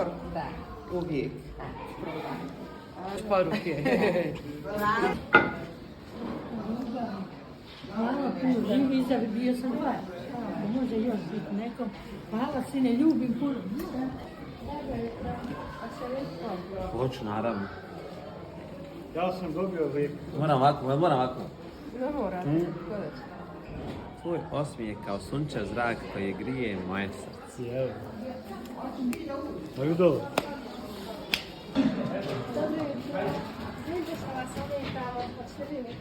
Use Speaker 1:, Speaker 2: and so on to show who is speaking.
Speaker 1: poruku?
Speaker 2: Da.
Speaker 1: Uvijek. Poruke.
Speaker 3: Hvala puno, živi za bio sam dva. Može još biti nekom. Hvala sine, ljubim puno.
Speaker 4: Hoću, naravno.
Speaker 5: Ja sam dobio lijek.
Speaker 4: Moram ovako.
Speaker 1: Ne morate, kodač.
Speaker 4: Tvoj osmijeh kao sunčev zrak koji grije moje srce.
Speaker 5: Evo. Moju dole.
Speaker 6: Dobro jutro. Vidim da sam vas ovdje pravo podsredili.